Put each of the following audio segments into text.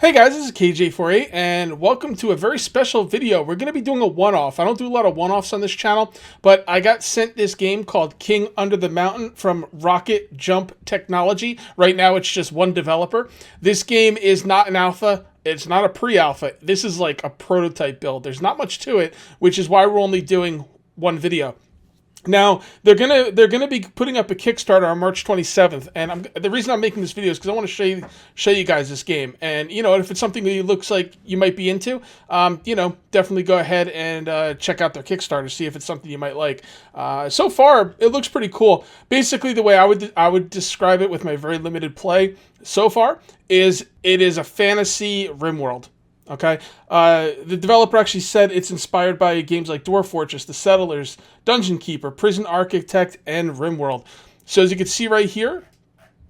Hey guys, this is KJ48 and welcome to a very special video. We're going to be doing a one-off. I don't do a lot of one-offs on this channel, but I got sent this game called King Under the Mountain from Rocket Jump Technology. Right now it's just one developer. This game is not an alpha. It's not a pre-alpha. This is like a prototype build. There's not much to it, which is why we're only doing one video. Now they're gonna be putting up a Kickstarter on March 27th, and the reason I'm making this video is because I want to show you guys this game, and if it's something that looks like you might be into, definitely go ahead and check out their Kickstarter, see if it's something you might like. So far, it looks pretty cool. Basically, the way I would describe it with my very limited play so far is it is a fantasy Rimworld. Okay, the developer actually said it's inspired by games like Dwarf Fortress, The Settlers, Dungeon Keeper, Prison Architect, and Rimworld. So as you can see right here,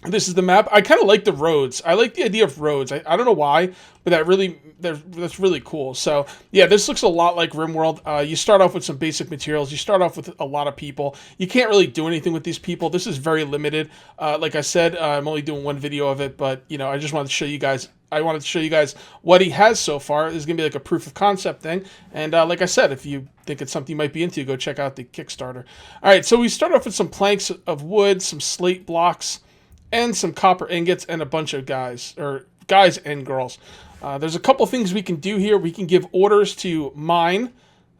this is the map. I kind of like the roads. I like the idea of roads. I don't know why, but that's really cool. So yeah, this looks a lot like Rimworld. You start off with some basic materials. You start off with a lot of people. You can't really do anything with these people. This is very limited. Like I said, I'm only doing one video of it, but I just wanted to show you guys. I wanted to show you guys what he has so far. This is going to be like a proof of concept thing. And like I said, if you think it's something you might be into, go check out the Kickstarter. All right, so we start off with some planks of wood, some slate blocks, and some copper ingots, and a bunch of guys and girls. There's a couple things we can do here. We can give orders to mine.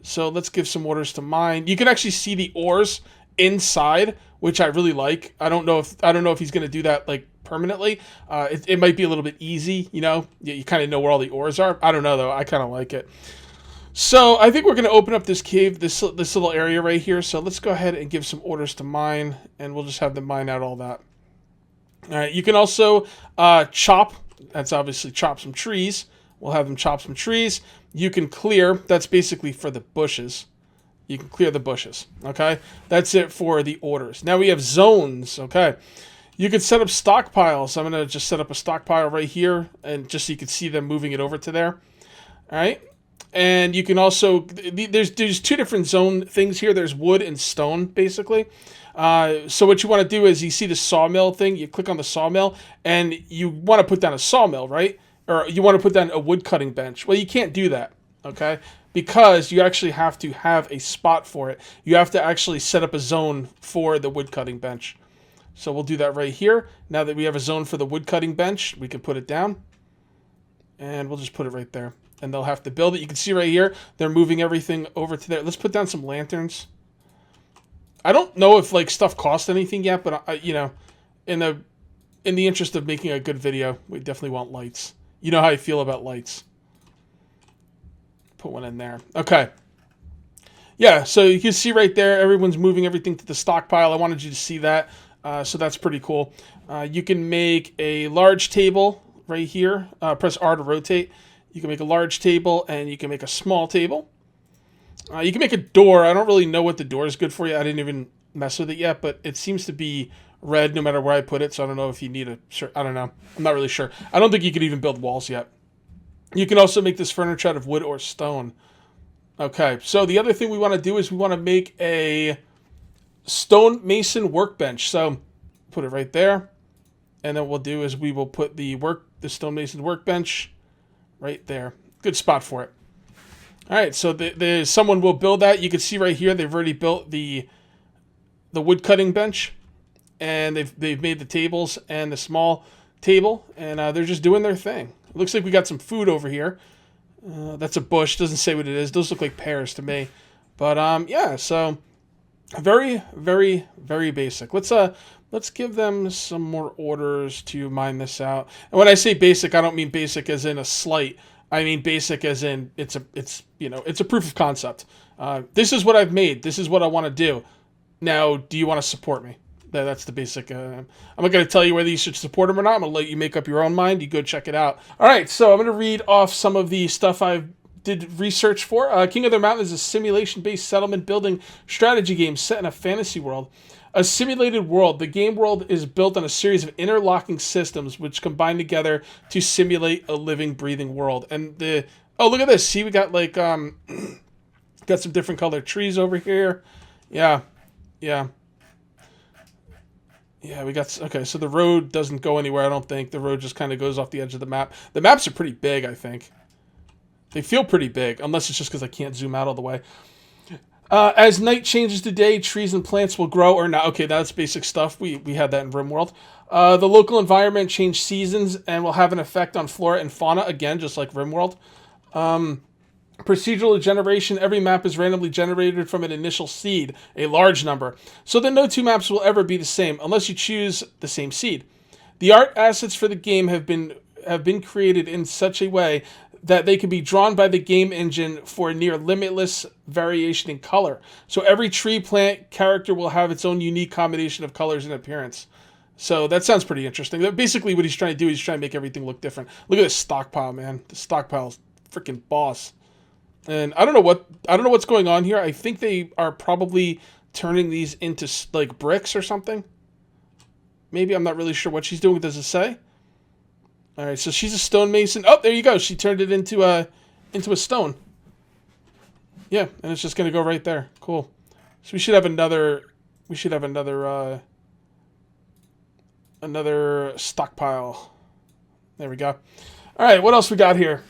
So let's give some orders to mine. You can actually see the ores inside, which I really like. I don't know if he's going to do that like permanently. It might be a little bit easy, you kind of know where all the ores are. I don't know though. I kind of like it. So I think we're going to open up this cave, this little area right here. So let's go ahead and give some orders to mine, and we'll just have them mine out all that. All right. You can also chop. That's obviously chop some trees. We'll have them chop some trees. You can clear. That's basically for the bushes. You can clear the bushes. Okay. That's it for the orders. Now we have zones. Okay. You can set up stockpiles. I'm going to just set up a stockpile right here, and just so you can see them moving it over to there. All right. And you can also, there's two different zone things here. There's wood and stone, basically. So what you want to do is, you see the sawmill thing. You click on the sawmill, and you want to put down a sawmill, right? Or you want to put down a wood cutting bench. Well, you can't do that, okay? Because you actually have to have a spot for it. You have to actually set up a zone for the wood cutting bench. So we'll do that right here. Now that we have a zone for the wood cutting bench, we can put it down. And we'll just put it right there. And they'll have to build it. You can see right here, they're moving everything over to there. Let's put down some lanterns. I don't know if like stuff costs anything yet, but in the interest of making a good video, we definitely want lights. You know how I feel about lights. Put one in there. Okay. Yeah, so you can see right there, everyone's moving everything to the stockpile. I wanted you to see that. So that's pretty cool. You can make a large table right here. Press R to rotate. You can make a large table, and you can make a small table. You can make a door. I don't really know what the door is good for yet. I didn't even mess with it yet, but it seems to be red no matter where I put it, so I don't know if you need a... I don't know. I'm not really sure. I don't think you could even build walls yet. You can also make this furniture out of wood or stone. Okay, so the other thing we want to do is we want to make a stonemason workbench. So put it right there, and then what we'll do is we will put the stonemason workbench right there. Good spot for it. All right, so someone will build that. You can see right here they've already built the wood cutting bench, and they've made the tables and the small table, and they're just doing their thing. It looks like we got some food over here. That's a bush. Doesn't say what it is. Those look like pears to me. But yeah, so very, very, very basic. Let's give them some more orders to mine this out. And when I say basic, I don't mean basic as in a slight. I mean basic as in it's a proof of concept. This is what I've made. This is what I want to do. Now, do you want to support me? That's the basic. I'm not going to tell you whether you should support them or not. I'm going to let you make up your own mind. You go check it out. All right, so I'm going to read off some of the stuff I did research for. King of the Mountain is a simulation-based settlement building strategy game set in a fantasy world. A simulated world. The game world is built on a series of interlocking systems which combine together to simulate a living, breathing world. And oh, look at this. See, we got like got some different colored trees over here. Yeah. Yeah, we got... Okay, so the road doesn't go anywhere, I don't think. The road just kind of goes off the edge of the map. The maps are pretty big, I think. They feel pretty big, unless it's just because I can't zoom out all the way. As night changes to day, trees and plants will grow or not. Okay, that's basic stuff. We had that in Rimworld. The local environment change seasons and will have an effect on flora and fauna, again, just like Rimworld. Procedural generation, every map is randomly generated from an initial seed, a large number. So that no two maps will ever be the same, unless you choose the same seed. The art assets for the game have been created in such a way that they can be drawn by the game engine for a near limitless variation in color. So every tree, plant, character will have its own unique combination of colors and appearance. So that sounds pretty interesting. Basically what he's trying to do is he's trying to make everything look different. Look at this stockpile, man. The stockpile's freaking boss. And I don't know what's going on here. I think they are probably turning these into like bricks or something. Maybe, I'm not really sure what she's doing. Does it say? All right, so she's a stonemason. Oh, there you go. She turned it into a stone. Yeah, and it's just gonna go right there. Cool. So we should have another. Another stockpile. There we go. All right, what else we got here?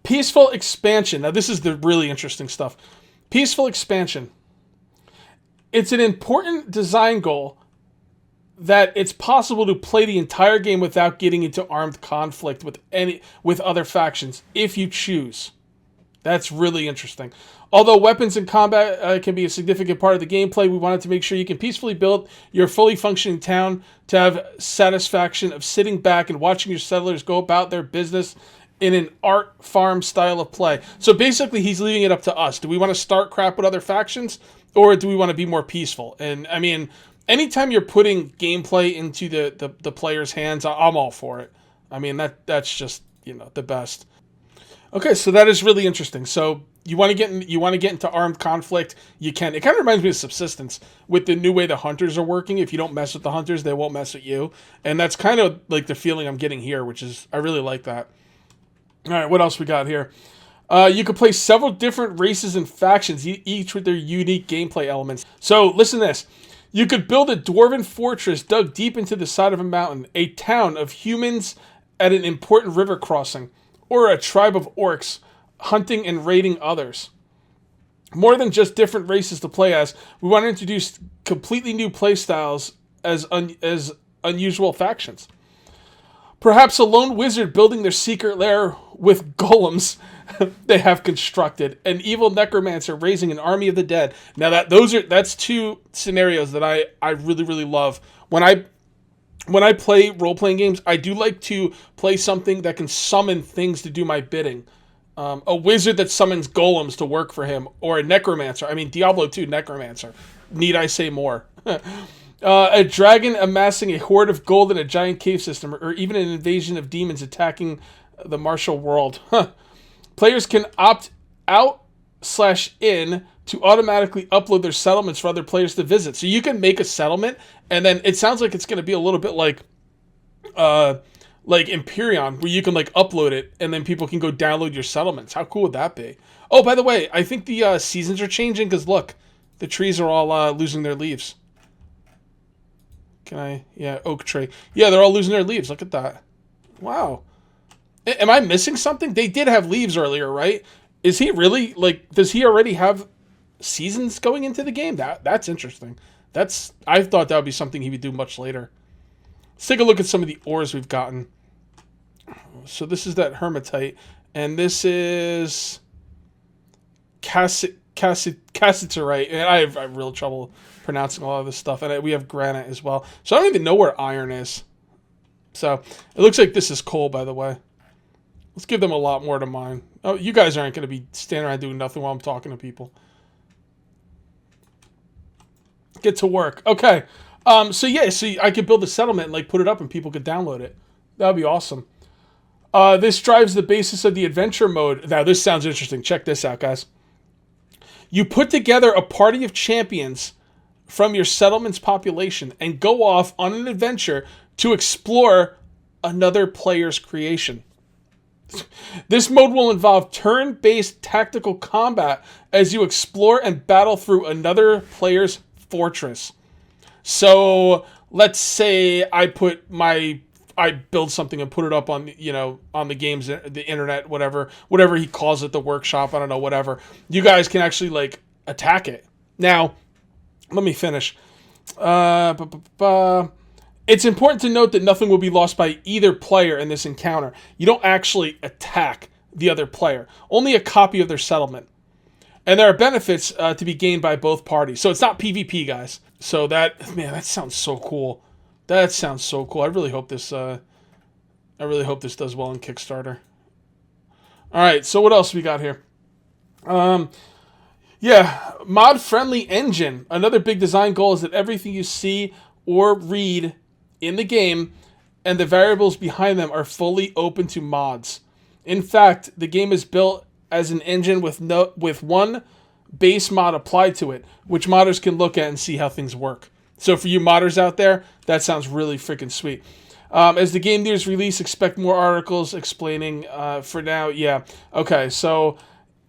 Peaceful expansion. Now this is the really interesting stuff. Peaceful expansion. It's an important design goal that it's possible to play the entire game without getting into armed conflict with other factions, if you choose. That's really interesting. Although weapons and combat can be a significant part of the gameplay, we wanted to make sure you can peacefully build your fully functioning town to have satisfaction of sitting back and watching your settlers go about their business in an art farm style of play. So basically he's leaving it up to us. Do we want to start crap with other factions, or do we want to be more peaceful? And I mean, anytime you're putting gameplay into the player's hands, I'm all for it. I mean, that's just, the best. Okay, so that is really interesting. So you want to get into armed conflict, you can. It kind of reminds me of Subsistence with the new way the hunters are working. If you don't mess with the hunters, they won't mess with you. And that's kind of like the feeling I'm getting here, which is, I really like that. All right, what else we got here? You could play several different races and factions, each with their unique gameplay elements. So listen to this. You could build a dwarven fortress dug deep into the side of a mountain, a town of humans at an important river crossing, or a tribe of orcs hunting and raiding others. More than just different races to play as, we want to introduce completely new playstyles as unusual factions. Perhaps a lone wizard building their secret lair with golems they have constructed, an evil necromancer raising an army of the dead. Now that's two scenarios that I really, really love. When I play role-playing games, I do like to play something that can summon things to do my bidding. A wizard that summons golems to work for him, or a necromancer. I mean, Diablo 2 necromancer. Need I say more? A dragon amassing a hoard of gold in a giant cave system, or even an invasion of demons attacking the martial world. Players can opt out/in to automatically upload their settlements for other players to visit. So you can make a settlement, and then it sounds like it's going to be a little bit like Empyrean, where you can like upload it, and then people can go download your settlements. How cool would that be? Oh, by the way, I think the seasons are changing, because look, the trees are all losing their leaves. Yeah, oak tree. Yeah, they're all losing their leaves. Look at that. Wow. Am I missing something? They did have leaves earlier, right? Is he really, does he already have seasons going into the game? That's interesting. I thought that would be something he would do much later. Let's take a look at some of the ores we've gotten. So this is that hematite, and this is cassiterite. And I have real trouble pronouncing a lot of this stuff. And we have granite as well. So I don't even know where iron is. So it looks like this is coal, by the way. Let's give them a lot more to mine. Oh, you guys aren't going to be standing around doing nothing while I'm talking to people. Get to work. Okay. So I could build a settlement and put it up and people could download it. That would be awesome. This drives the basis of the adventure mode. Now, this sounds interesting. Check this out, guys. You put together a party of champions from your settlement's population and go off on an adventure to explore another player's creation. This mode will involve turn-based tactical combat as you explore and battle through another player's fortress. So let's say I build something and put it up on, on the games, the internet, whatever he calls it, the workshop, I don't know, whatever. You guys can actually, like, attack it. Now, let me finish. It's important to note that nothing will be lost by either player in this encounter. You don't actually attack the other player. Only a copy of their settlement. And there are benefits to be gained by both parties. So it's not PvP, guys. So that sounds so cool. That sounds so cool. I really hope this does well in Kickstarter. All right, so what else we got here? Yeah, mod-friendly engine. Another big design goal is that everything you see or read in the game and the variables behind them are fully open to mods. In fact, the game is built as an engine with one base mod applied to it, which modders can look at and see how things work. So for you modders out there, that sounds really freaking sweet. As the game nears release, expect more articles explaining. For now, yeah. Okay, so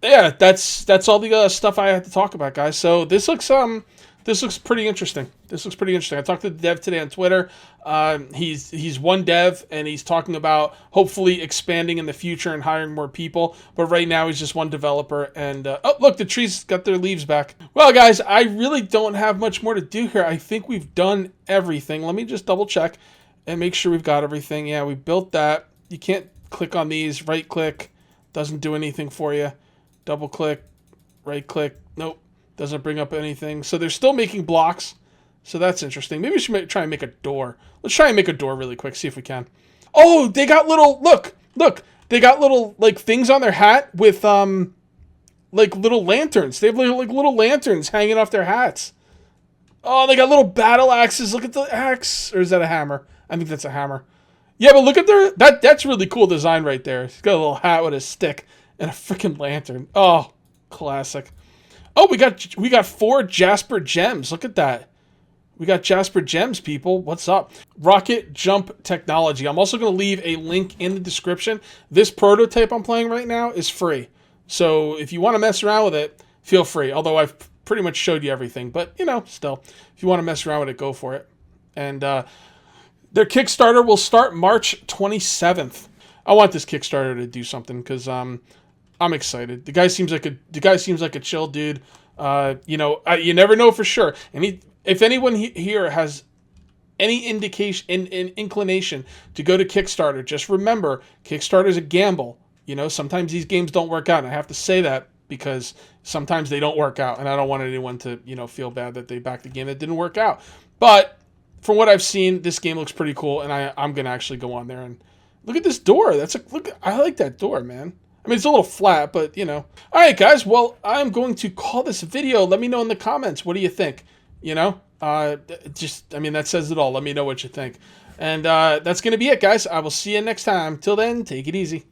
yeah, that's all the stuff I had to talk about, guys. So this looks pretty interesting. I talked to the dev today on Twitter. He's one dev, and he's talking about hopefully expanding in the future and hiring more people. But right now, he's just one developer. And oh, look, the trees got their leaves back. Well, guys, I really don't have much more to do here. I think we've done everything. Let me just double check and make sure we've got everything. Yeah, we built that. You can't click on these. Right click doesn't do anything for you. Double click, right click. Nope. Doesn't bring up anything. So they're still making blocks. So that's interesting. Maybe we should try and make a door. Let's try and make a door really quick. See if we can. Oh, they got little... Look. They got little, like, things on their hat with, like, little lanterns. They have, like, little lanterns hanging off their hats. Oh, they got little battle axes. Look at the axe. Or is that a hammer? I think that's a hammer. Yeah, but look at their... That's really cool design right there. He's got a little hat with a stick and a freaking lantern. Oh, classic. Oh, we got 4 Jasper gems. Look at that. We got Jasper gems, people. What's up? Rocket Jump Technology. I'm also going to leave a link in the description. This prototype I'm playing right now is free. So if you want to mess around with it, feel free. Although I've pretty much showed you everything. But, still, if you want to mess around with it, go for it. And their Kickstarter will start March 27th. I want this Kickstarter to do something because I'm excited. The guy seems like a chill dude. You never know for sure. And if anyone here has any indication, inclination to go to Kickstarter, just remember Kickstarter is a gamble. Sometimes these games don't work out. And I have to say that because sometimes they don't work out, and I don't want anyone to feel bad that they backed a game that didn't work out. But from what I've seen, this game looks pretty cool, and I'm gonna actually go on there and look at this door. I like that door, man. I mean, it's a little flat, but, All right, guys. Well, I'm going to call this video. Let me know in the comments. What do you think? That says it all. Let me know what you think. And that's going to be it, guys. I will see you next time. Till then, take it easy.